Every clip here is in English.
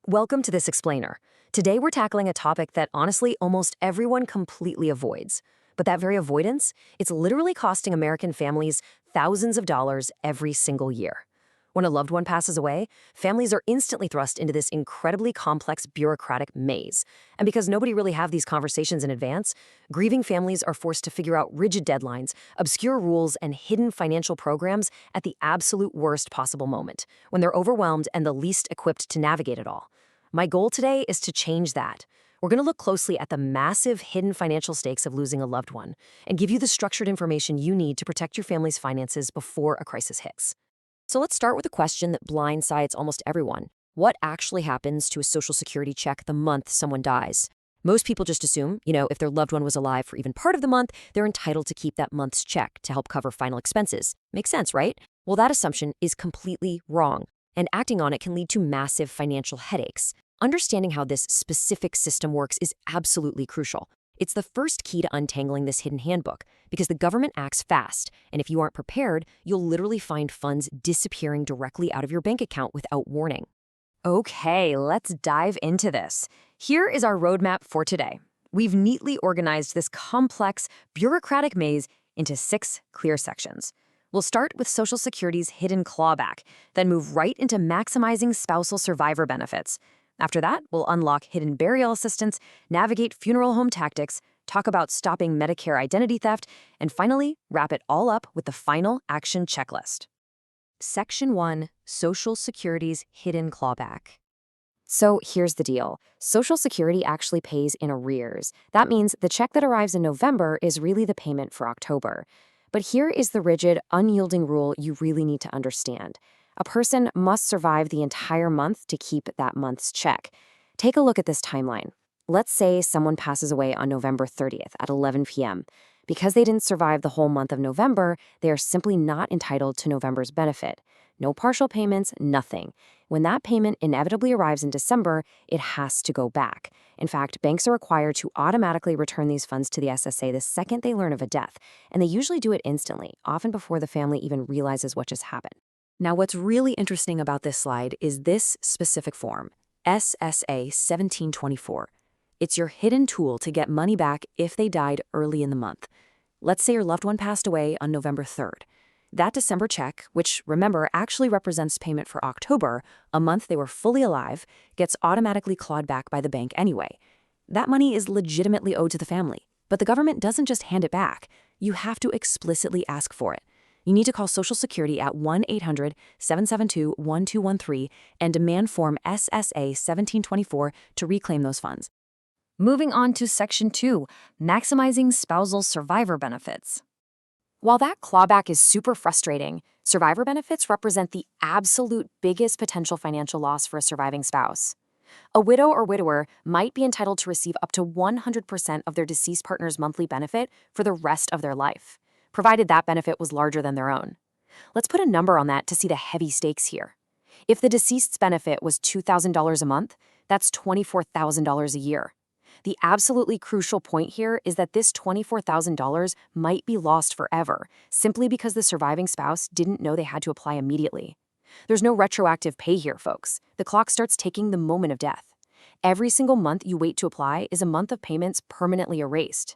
Welcome to this explainer. Today we're tackling a topic that honestly almost everyone completely avoids. But that very avoidance, it's literally costing American families thousands of dollars every single year. When a loved one passes away, families are instantly thrust into this incredibly complex bureaucratic maze. And because nobody really have these conversations in advance, grieving families are forced to figure out rigid deadlines, obscure rules, and hidden financial programs at the absolute worst possible moment, when they're overwhelmed and the least equipped to navigate it all. My goal today is to change that. We're going to look closely at the massive hidden financial stakes of losing a loved one and give you the structured information you need to protect your family's finances before a crisis hits. So let's start with a question that blindsides almost everyone. What actually happens to a Social Security check the month someone dies? Most people just assume, if their loved one was alive for even part of the month, they're entitled to keep that month's check to help cover final expenses. Makes sense, right? Well, that assumption is completely wrong, and acting on it can lead to massive financial headaches. Understanding how this specific system works is absolutely crucial. It's the first key to untangling this hidden handbook, because the government acts fast, and if you aren't prepared, you'll literally find funds disappearing directly out of your bank account without warning. Okay, let's dive into this. Here is our roadmap for today. We've neatly organized this complex, bureaucratic maze into 6 clear sections. We'll start with Social Security's hidden clawback, then move right into maximizing spousal survivor benefits. After that, we'll unlock hidden burial assistance, navigate funeral home tactics, talk about stopping Medicare identity theft, and finally, wrap it all up with the final action checklist. Section 1, Social Security's hidden clawback. So here's the deal. Social Security actually pays in arrears. That means the check that arrives in November is really the payment for October. But here is the rigid, unyielding rule you really need to understand. A person must survive the entire month to keep that month's check. Take a look at this timeline. Let's say someone passes away on November 30th at 11 p.m. Because they didn't survive the whole month of November, they are simply not entitled to November's benefit. No partial payments, nothing. When that payment inevitably arrives in December, it has to go back. In fact, banks are required to automatically return these funds to the SSA the second they learn of a death, and they usually do it instantly, often before the family even realizes what just happened. Now, what's really interesting about this slide is this specific form, SSA 1724. It's your hidden tool to get money back if they died early in the month. Let's say your loved one passed away on November 3rd. That December check, which, remember, actually represents payment for October, a month they were fully alive, gets automatically clawed back by the bank anyway. That money is legitimately owed to the family, but the government doesn't just hand it back. You have to explicitly ask for it. You need to call Social Security at 1-800-772-1213 and demand Form SSA 1724 to reclaim those funds. Moving on to Section 2, Maximizing Spousal Survivor Benefits. While that clawback is super frustrating, survivor benefits represent the absolute biggest potential financial loss for a surviving spouse. A widow or widower might be entitled to receive up to 100% of their deceased partner's monthly benefit for the rest of their life, provided that benefit was larger than their own. Let's put a number on that to see the heavy stakes here. If the deceased's benefit was $2,000 a month, that's $24,000 a year. The absolutely crucial point here is that this $24,000 might be lost forever, simply because the surviving spouse didn't know they had to apply immediately. There's no retroactive pay here, folks. The clock starts ticking the moment of death. Every single month you wait to apply is a month of payments permanently erased.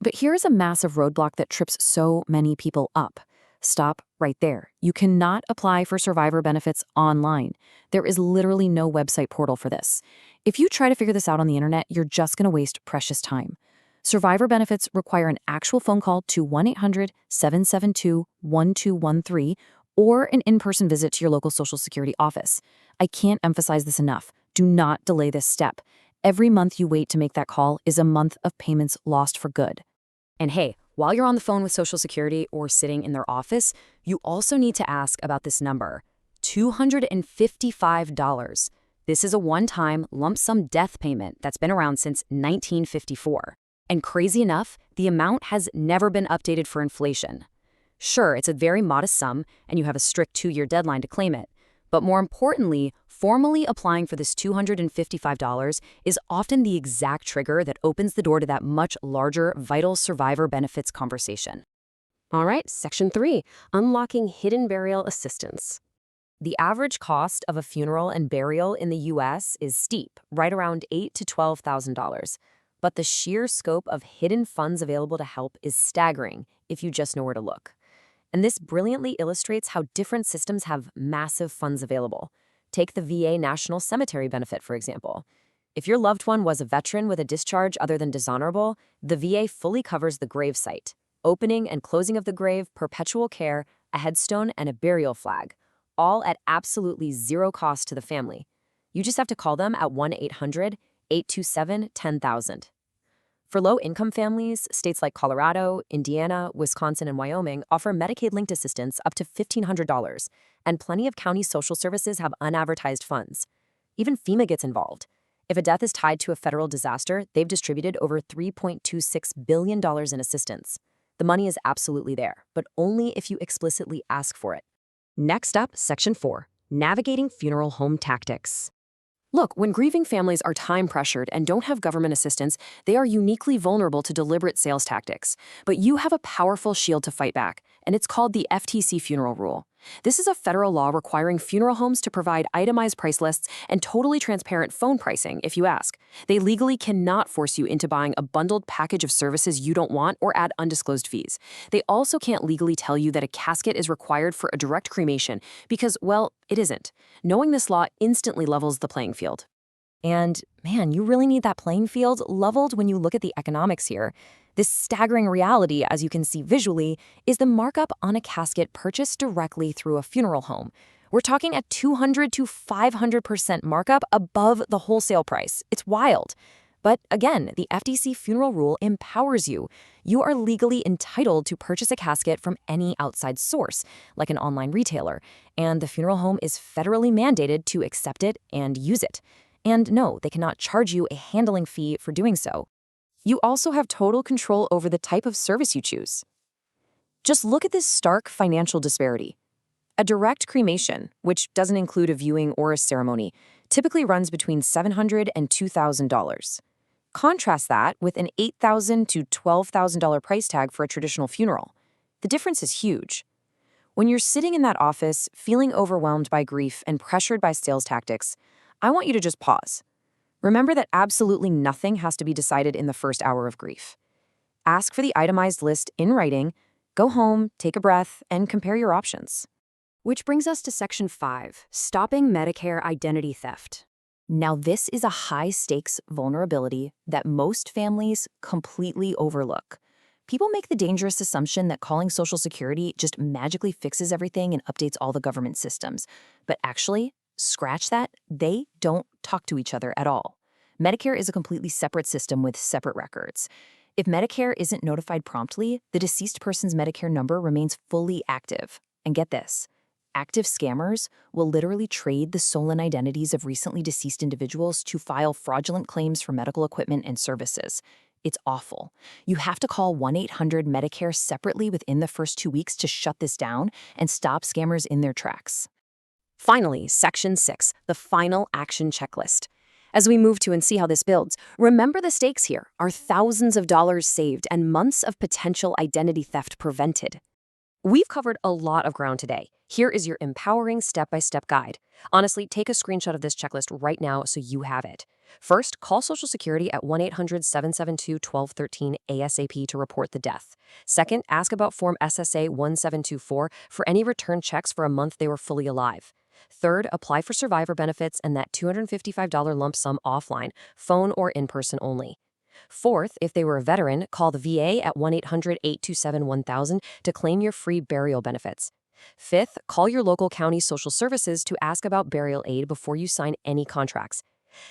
But here's a massive roadblock that trips so many people up. Stop right there. You cannot apply for survivor benefits online. There is literally no website portal for this. If you try to figure this out on the internet, you're just going to waste precious time. Survivor benefits require an actual phone call to 1-800-772-1213 or an in-person visit to your local Social Security office. I can't emphasize this enough. Do not delay this step. Every month you wait to make that call is a month of payments lost for good. And hey, while you're on the phone with Social Security or sitting in their office, you also need to ask about this number, $255. This is a one-time lump sum death payment that's been around since 1954. And crazy enough, the amount has never been updated for inflation. Sure, it's a very modest sum, and you have a strict 2-year deadline to claim it. But more importantly, formally applying for this $255 is often the exact trigger that opens the door to that much larger vital survivor benefits conversation. All right, Section 3, Unlocking Hidden Burial Assistance. The average cost of a funeral and burial in the US is steep, right around $8,000 to $12,000. But the sheer scope of hidden funds available to help is staggering if you just know where to look. And this brilliantly illustrates how different systems have massive funds available. Take the VA National Cemetery benefit, for example. If your loved one was a veteran with a discharge other than dishonorable, the VA fully covers the grave site, opening and closing of the grave, perpetual care, a headstone, and a burial flag, all at absolutely zero cost to the family. You just have to call them at 1-800-827-10000. For low-income families, states like Colorado, Indiana, Wisconsin, and Wyoming offer Medicaid-linked assistance up to $1,500, and plenty of county social services have unadvertised funds. Even FEMA gets involved. If a death is tied to a federal disaster, they've distributed over $3.26 billion in assistance. The money is absolutely there, but only if you explicitly ask for it. Next up, Section 4, Navigating Funeral Home Tactics. Look, when grieving families are time-pressured and don't have government assistance, they are uniquely vulnerable to deliberate sales tactics. But you have a powerful shield to fight back, and it's called the FTC Funeral Rule. This is a federal law requiring funeral homes to provide itemized price lists and totally transparent phone pricing if you ask. They legally cannot force you into buying a bundled package of services you don't want or add undisclosed fees. They also can't legally tell you that a casket is required for a direct cremation because, well, it isn't. Knowing this law instantly levels the playing field. And man, you really need that playing field leveled when you look at the economics here. This staggering reality, as you can see visually, is the markup on a casket purchased directly through a funeral home. We're talking at 200 to 500% markup above the wholesale price. It's wild. But again, the FTC Funeral Rule empowers you. You are legally entitled to purchase a casket from any outside source, like an online retailer, and the funeral home is federally mandated to accept it and use it. And no, they cannot charge you a handling fee for doing so. You also have total control over the type of service you choose. Just look at this stark financial disparity. A direct cremation, which doesn't include a viewing or a ceremony, typically runs between $700 and $2,000. Contrast that with an $8,000 to $12,000 price tag for a traditional funeral. The difference is huge. When you're sitting in that office, feeling overwhelmed by grief and pressured by sales tactics, I want you to just pause. Remember that absolutely nothing has to be decided in the first hour of grief. Ask for the itemized list in writing, go home, take a breath, and compare your options. Which brings us to Section 5, Stopping Medicare Identity Theft. Now, this is a high-stakes vulnerability that most families completely overlook. People make the dangerous assumption that calling Social Security just magically fixes everything and updates all the government systems. But actually, scratch that, they don't talk to each other at all. Medicare is a completely separate system with separate records. If Medicare isn't notified promptly, the deceased person's Medicare number remains fully active. And get this, active scammers will literally trade the stolen identities of recently deceased individuals to file fraudulent claims for medical equipment and services. It's awful. You have to call 1-800-MEDICARE separately within the first 2 weeks to shut this down and stop scammers in their tracks. Finally, Section 6, the final action checklist. As we move to and see how this builds, remember the stakes here are thousands of dollars saved and months of potential identity theft prevented. We've covered a lot of ground today. Here is your empowering step-by-step guide. Honestly, take a screenshot of this checklist right now so you have it. First, call Social Security at 1-800-772-1213 ASAP to report the death. Second, ask about Form SSA 1724 for any return checks for a month they were fully alive. Third, apply for survivor benefits and that $255 lump sum offline, phone or in-person only. Fourth, if they were a veteran, call the VA at 1-800-827-1000 to claim your free burial benefits. Fifth, call your local county social services to ask about burial aid before you sign any contracts.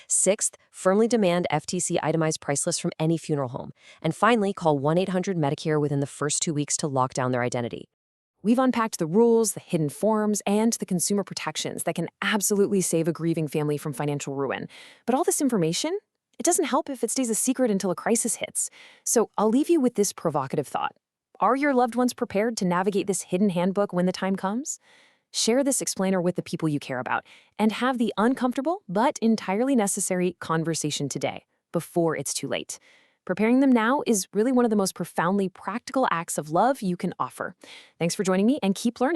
Sixth, firmly demand FTC itemized price lists from any funeral home. And finally, call 1-800-MEDICARE within the first 2 weeks to lock down their identity. We've unpacked the rules, the hidden forms, and the consumer protections that can absolutely save a grieving family from financial ruin. But all this information, it doesn't help if it stays a secret until a crisis hits. So I'll leave you with this provocative thought. Are your loved ones prepared to navigate this hidden handbook when the time comes? Share this explainer with the people you care about and have the uncomfortable but entirely necessary conversation today, before it's too late. Preparing them now is really one of the most profoundly practical acts of love you can offer. Thanks for joining me and keep learning.